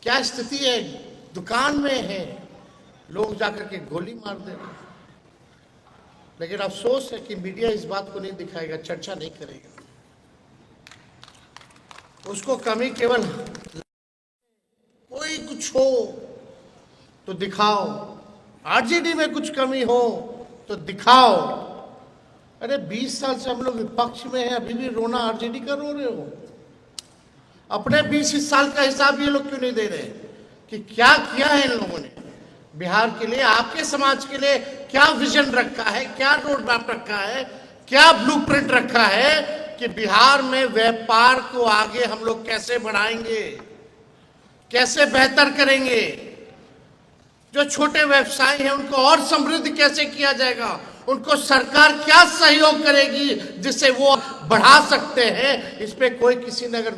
क्या स्थिति है, दुकान में है, लोग जाकर के गोली मार दे रहे हैं। लेकिन अफसोस है कि मीडिया इस बात को नहीं दिखाएगा, चर्चा नहीं करेगा। उसको कमी केवल कोई कुछ हो तो दिखाओ, आरजेडी में कुछ कमी हो तो दिखाओ। अरे 20 साल से हम लोग विपक्ष में हैं, अभी भी रोना आरजेडी का रो रहे हो? अपने 20 साल का हिसाब ये लोग क्यों नहीं दे रहे कि क्या किया है इन लोगों ने बिहार के लिए, आपके समाज के लिए? क्या विजन रखा है, क्या रोड मैप रखा है, क्या ब्लूप्रिंट रखा है कि बिहार में व्यापार को आगे हम लोग कैसे बढ़ाएंगे, कैसे बेहतर करेंगे? जो छोटे व्यवसायी हैं उनको और समृद्ध कैसे किया जाएगा? उनको सरकार क्या सहयोग करेगी जिससे वो बढ़ा सकते हैं? इस पे कोई किसी ने अगर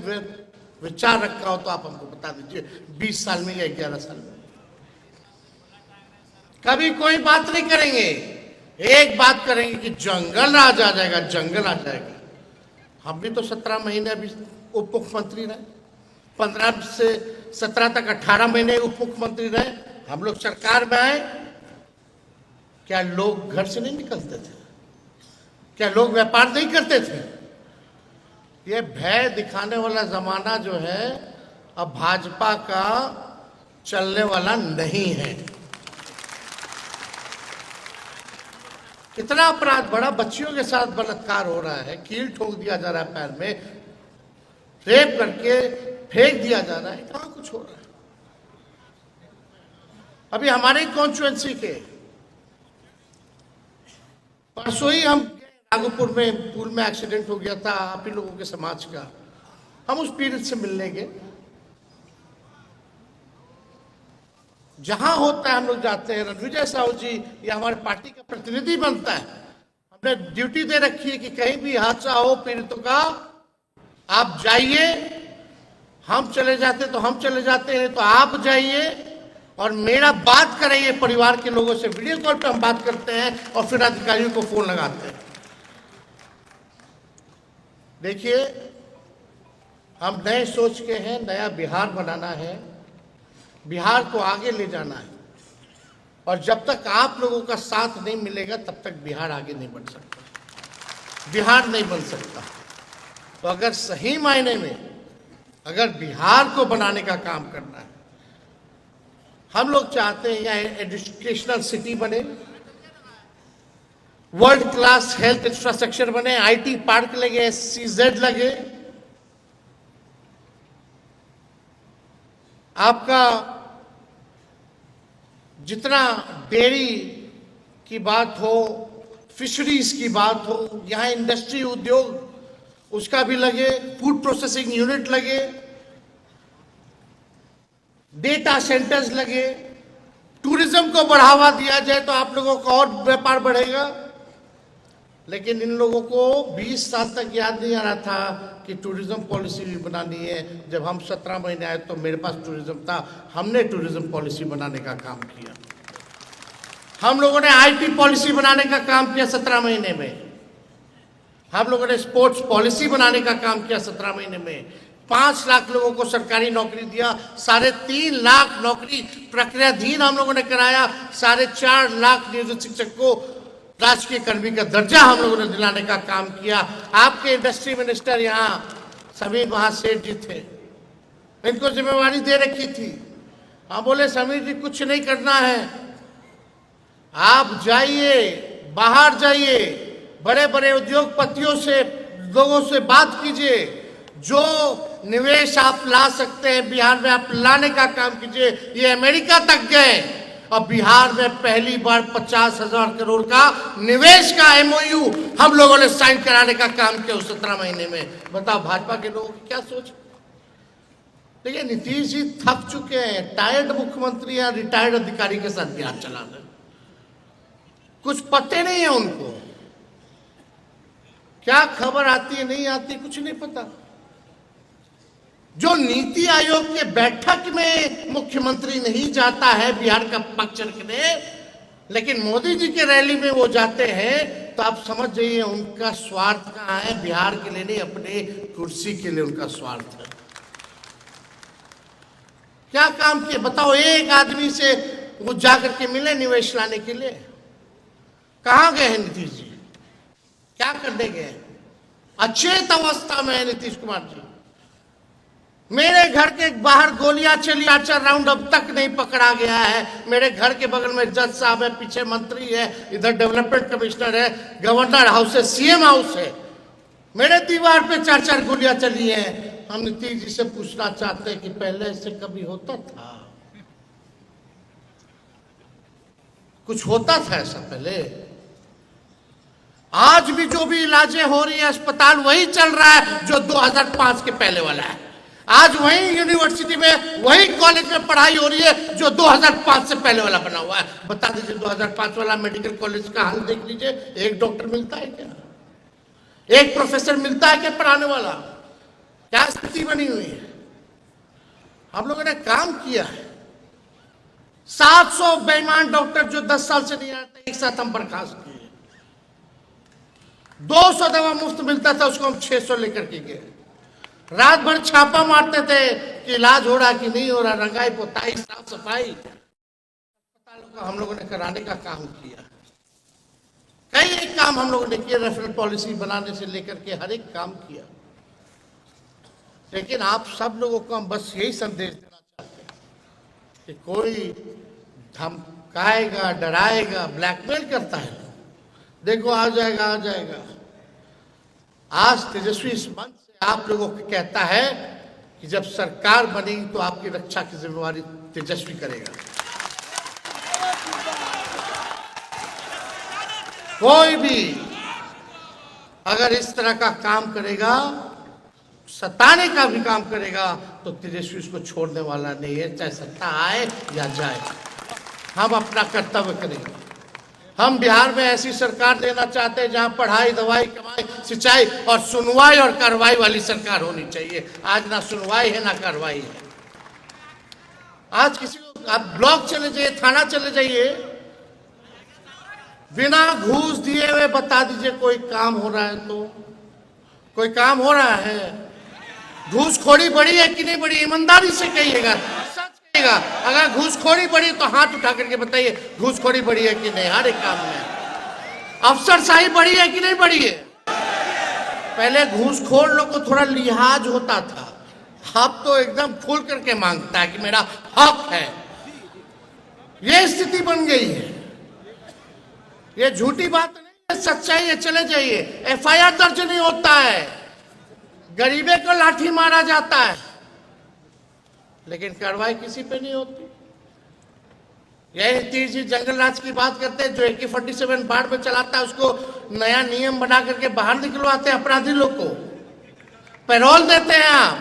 विचार रखा हो तो आप हमको बता दीजिए। 20 साल में या 11 साल में कभी कोई बात नहीं करेंगे। एक बात करेंगे कि जंगल आ जाएगा, जंगल आ जाएगा। हम भी तो 17 महीने अभी उप मुख्यमंत्री रहे, 15 से 17 तक 18 महीने उप मुख्यमंत्री रहे। हम लोग सरकार में आए, क्या लोग घर से नहीं निकलते थे? क्या लोग व्यापार नहीं करते थे? ये भय दिखाने वाला जमाना जो है अब भाजपा का चलने वाला नहीं है। कितना अपराध बड़ा, बच्चियों के साथ बलात्कार हो रहा है, कील ठोक दिया जा रहा है पैर में, रेप करके फेंक दिया जा रहा है, कहां कुछ हो रहा है? अभी हमारे कॉन्स्टिट्यूएंसी के परसों ही हम नागपुर में पुल में एक्सीडेंट हो गया था, आप ही लोगों के समाज का। हम उस पीड़ित से मिलने गए, जहां होता है हम लोग जाते हैं। रणविजय साहू जी या हमारे पार्टी का प्रतिनिधि बनता है, हमने ड्यूटी दे रखी है कि कहीं भी हादसा हो पीड़ितों का, आप जाइए। हम चले जाते तो हम चले जाते हैं, तो आप जाइए और मेरा बात कराइए परिवार के लोगों से। वीडियो कॉल पे हम बात करते हैं और फिर अधिकारियों को फोन लगाते हैं। देखिए, हम नए सोच के हैं, नया बिहार बनाना है, बिहार को आगे ले जाना है। और जब तक आप लोगों का साथ नहीं मिलेगा तब तक बिहार आगे नहीं बढ़ सकता, बिहार नहीं बन सकता। तो अगर सही मायने में अगर बिहार को बनाने का काम करना है, हम लोग चाहते हैं यहाँ एजुकेशनल सिटी बने, वर्ल्ड क्लास हेल्थ इंफ्रास्ट्रक्चर बने, आईटी पार्क लगे, SEZ लगे, आपका जितना डेयरी की बात हो, फिशरीज की बात हो, यहाँ इंडस्ट्री उद्योग उसका भी लगे, फूड प्रोसेसिंग यूनिट लगे, डेटा सेंटर्स लगे, टूरिज्म को बढ़ावा दिया जाए तो आप लोगों का और व्यापार बढ़ेगा। लेकिन इन लोगों को 20 साल तक याद नहीं आ रहा था कि टूरिज्म पॉलिसी भी बनानी है। जब हम 17 महीने आए तो मेरे पास टूरिज्म था, हमने टूरिज्म पॉलिसी बनाने का काम किया। हम लोगों ने IT पॉलिसी बनाने का काम किया 17 महीने में। हम लोगों ने स्पोर्ट्स पॉलिसी बनाने का काम किया 17 महीने में। 5 लाख लोगों को सरकारी नौकरी दिया, 3.5 लाख नौकरी प्रक्रियाधीन हम लोगों ने कराया, 4.5 लाख नियोजित शिक्षक को राजकीय कर्मी का दर्जा हम लोगों ने दिलाने का काम किया। आपके इंडस्ट्री मिनिस्टर यहाँ समीर महासेठ जी थे, इनको जिम्मेवारी दे रखी थी। हम बोले समीर जी कुछ नहीं करना है, आप जाइए, बाहर जाइए, बड़े बड़े उद्योगपतियों से, लोगों से बात कीजिए, जो निवेश आप ला सकते हैं बिहार में आप लाने का काम कीजिए। ये अमेरिका तक गए और बिहार में पहली बार 50,000 करोड़ का निवेश का MOU हम लोगों ने साइन कराने का काम किया उस 17 महीने में। बताओ भाजपा के लोगों की क्या सोच। देखिए, नीतीश जी थक चुके हैं, टायर्ड मुख्यमंत्री या रिटायर्ड अधिकारी के साथ बिहार चला रहे, कुछ पते नहीं है उनको, क्या खबर आती है नहीं आती कुछ नहीं पता। जो नीति आयोग के बैठक में मुख्यमंत्री नहीं जाता है बिहार का पक्ष रखने, लेकिन मोदी जी के रैली में वो जाते हैं, तो आप समझ जाइए उनका स्वार्थ कहाँ है। बिहार के लिए नहीं, अपने कुर्सी के लिए उनका स्वार्थ है। क्या काम किए बताओ? एक आदमी से वो जाकर के मिले निवेश लाने के लिए? कहां गए हैं नीतीश जी? क्या करने गए? अचेत अवस्था में है नीतीश कुमार जी। मेरे घर के बाहर गोलियां चली 4 राउंड, अब तक नहीं पकड़ा गया है। मेरे घर के बगल में जज साहब है, पीछे मंत्री है, इधर डेवलपमेंट कमिश्नर है, गवर्नर हाउस है, सीएम हाउस है। मेरे दीवार पे 4 गोलियां चली हैं। हम नीतीश जी से पूछना चाहते हैं कि पहले ऐसे कभी होता था? कुछ होता था ऐसा पहले? आज भी जो भी इलाजें हो रही है अस्पताल वही चल रहा है जो 2005 के पहले वाला है। आज वही यूनिवर्सिटी में, वही कॉलेज में पढ़ाई हो रही है जो 2005 से पहले वाला बना हुआ है। बता दीजिए 2005 वाला मेडिकल कॉलेज का हाल देख लीजिए। एक डॉक्टर मिलता है क्या? एक प्रोफेसर मिलता है क्या पढ़ाने वाला? क्या स्थिति बनी हुई है? हम लोगों ने काम किया है। 700 बेईमान डॉक्टर जो 10 साल से नहीं आते, एक साथ हम बर्खास्त किए। 200 दवा मुफ्त मिलता था, उसको हम 600 लेकर के गए। रात भर छापा मारते थे कि इलाज हो रहा कि नहीं हो रहा, रंगाई पोताई साफ सफाई अस्पतालों का हम लोगों ने कराने का काम किया। कई एक काम हम लोगों ने किया, रेफरल पॉलिसी बनाने से लेकर के हर एक काम किया। लेकिन आप सब लोगों को हम बस यही संदेश देना चाहते हैं कि कोई धमकाएगा, डराएगा, ब्लैकमेल करता है, देखो आ जाएगा आ जाएगा। आज तेजस्वी इस मंच से आप लोगों को कहता है कि जब सरकार बनेगी तो आपकी रक्षा की जिम्मेवारी तेजस्वी करेगा। कोई भी अगर इस तरह का काम करेगा, सताने का भी काम करेगा, तो तेजस्वी उसको छोड़ने वाला नहीं है, चाहे सत्ता आए या जाए। हम अपना कर्तव्य करेंगे। हम बिहार में ऐसी सरकार देना चाहते हैं जहां पढ़ाई, दवाई, कमाई, सिंचाई और सुनवाई और कार्रवाई वाली सरकार होनी चाहिए। आज ना सुनवाई है ना कार्रवाई है। आज किसी को आप ब्लॉक चले जाइए, थाना चले जाइए, बिना घूस दिए हुए बता दीजिए कोई काम हो रहा है तो? कोई काम हो रहा है? घूसखोरी बढ़ी है कि नहीं बढ़ी? ईमानदारी से कहिएगा, सच कहिएगा। अगर घूसखोरी बढ़ी तो हाथ उठा करके बताइए घूसखोरी बढ़ी है कि नहीं हर एक काम में। अफसरशाही बढ़ी है कि नहीं बढ़ी है? पहले घूसखोर लोग को थोड़ा लिहाज होता था, अब तो एकदम खुल करके मांगता है कि मेरा हक है। ये स्थिति बन गई है। ये झूठी बात नहीं है, सच्चाई है। चले जाइए, एफआईआर दर्ज नहीं होता है, गरीबे को लाठी मारा जाता है, लेकिन कार्रवाई किसी पे नहीं होती। यही नीतीश जी जंगल राज की बात करते हैं, जो AK-47 बाढ़ में चलाता है उसको नया नियम बना करके बाहर निकलवाते हैं अपराधी लोग को, पैरोल देते हैं आप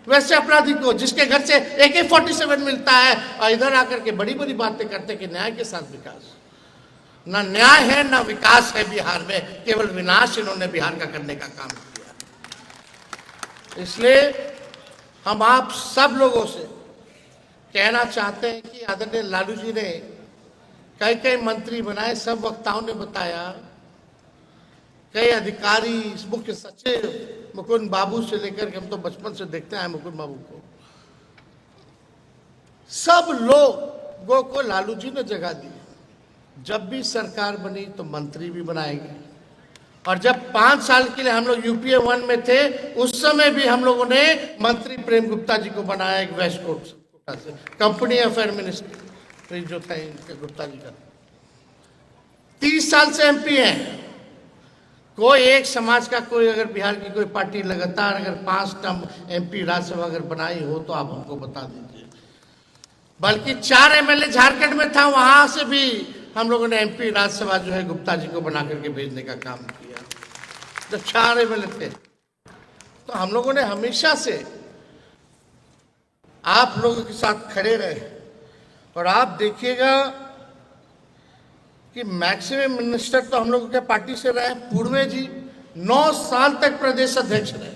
वैसे अपराधी को जिसके घर से AK-47 मिलता है, और इधर आकर के बड़ी बड़ी बातें करते हैं कि न्याय के साथ विकास। ना न्याय है ना विकास है बिहार में, केवल विनाश इन्होंने बिहार का करने का काम किया। इसलिए हम आप सब लोगों से कहना चाहते हैं कि आदरणीय लालू जी ने कई कई मंत्री बनाए, सब वक्ताओं ने बताया, कई अधिकारी, मुख्य सचिव मुकुंद बाबू से लेकर के, हम तो बचपन से देखते हैं मुकुंद बाबू को, सब लोगों को लालू जी ने जगह दी। जब भी सरकार बनी तो मंत्री भी बनाएंगे, और जब 5 साल के लिए हम लोग UPA 1 में थे उस समय भी हम लोगों ने मंत्री प्रेम गुप्ता जी को बनाया, एक वेस्ट कोटा से, कंपनी अफेयर मिनिस्टर जो था इनके गुप्ता जी का। 30 साल से MP हैं। कोई एक समाज का कोई अगर बिहार की कोई पार्टी लगातार अगर 5 टर्म MP राज्यसभा अगर बनाई हो तो आप हमको बता दीजिए। बल्कि 4 MLA झारखंड में था, वहां से भी हम लोगों ने MP राज्यसभा जो है गुप्ता जी को बना करके भेजने का काम किया। जब 4 MLA थे तो हम लोगों ने हमेशा से आप लोगों के साथ खड़े रहे। और आप देखिएगा कि मैक्सिमम मिनिस्टर तो हम लोगों के पार्टी से रहे। पूर्वे जी 9 साल तक प्रदेश अध्यक्ष रहे,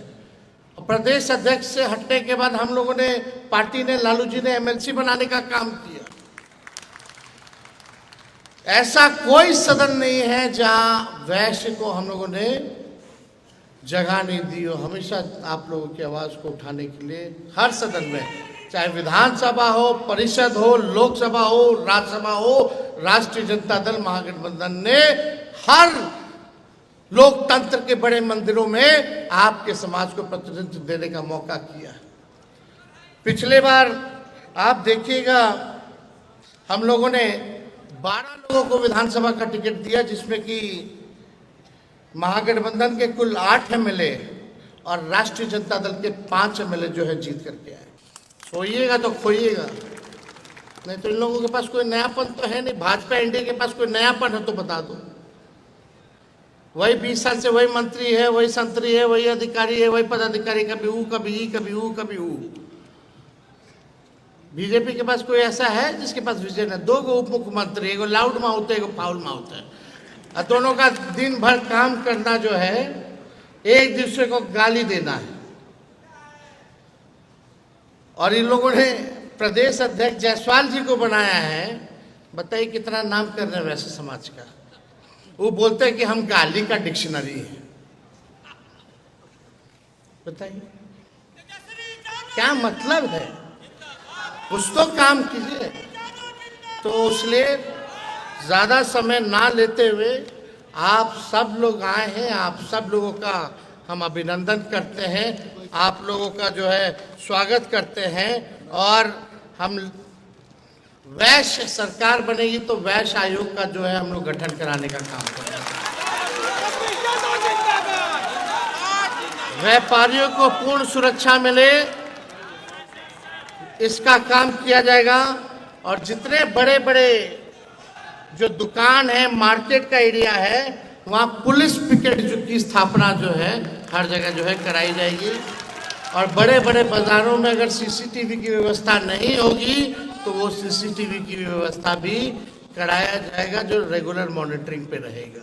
और प्रदेश अध्यक्ष से हटने के बाद हम लोगों ने, पार्टी ने, लालू जी ने MLC बनाने का काम किया। ऐसा कोई सदन नहीं है जहां वैश्य को हम लोगों ने जगह नहीं दी हो। हमेशा आप लोगों की आवाज को उठाने के लिए हर सदन में, चाहे विधानसभा हो, परिषद हो, लोकसभा हो, राज्यसभा हो, राष्ट्रीय जनता दल महागठबंधन ने हर लोकतंत्र के बड़े मंदिरों में आपके समाज को प्रतिनिधित्व देने का मौका किया। पिछले बार आप देखिएगा, हम लोगों ने 12 लोगों को विधानसभा का टिकट दिया, जिसमें कि महागठबंधन के कुल 8 एमएलए और राष्ट्रीय जनता दल के 5 एमएलए जो है जीत करके आए। सोइएगा तो खोइएगा, नहीं तो इन लोगों के पास कोई नयापन तो है नहीं। भाजपा एनडीए के पास कोई नयापन है तो बता दो। वही 20 साल से वही मंत्री है, वही संतरी है, वही अधिकारी है, वही पदाधिकारी, कभी ऊ कभी ई, कभी ऊ कभी ऊ। बीजेपी के पास कोई ऐसा है जिसके पास विजन है? 2 उप मुख्यमंत्री, एगो लाउड माउथ है, एगो फाउल माउथ है, और दोनों का दिन भर काम करना जो है एक दूसरे को गाली देना है। और इन लोगों ने प्रदेश अध्यक्ष जायसवाल जी को बनाया है। बताइए कितना नाम कर रहे हैं वैसे समाज का। वो बोलते हैं कि हम गाली का डिक्शनरी है। बताइए क्या मतलब है? कुछ तो काम कीजिए। तो इसलिए ज़्यादा समय ना लेते हुए आप सब लोग आए हैं, आप सब लोगों का हम अभिनंदन करते हैं, आप लोगों का जो है स्वागत करते हैं। और हम वैश्य सरकार बनेगी तो वैश्य आयोग का जो है हम लोग गठन कराने का काम करेंगे। व्यापारियों को पूर्ण सुरक्षा मिले, इसका काम किया जाएगा। और जितने बड़े बड़े जो दुकान है, मार्केट का एरिया है, वहाँ पुलिस पिकेट की स्थापना जो है हर जगह जो है कराई जाएगी। और बड़े बड़े बाजारों में अगर सीसीटीवी की व्यवस्था नहीं होगी तो वो सीसीटीवी की व्यवस्था भी कराया जाएगा, जो रेगुलर मॉनिटरिंग पे रहेगा।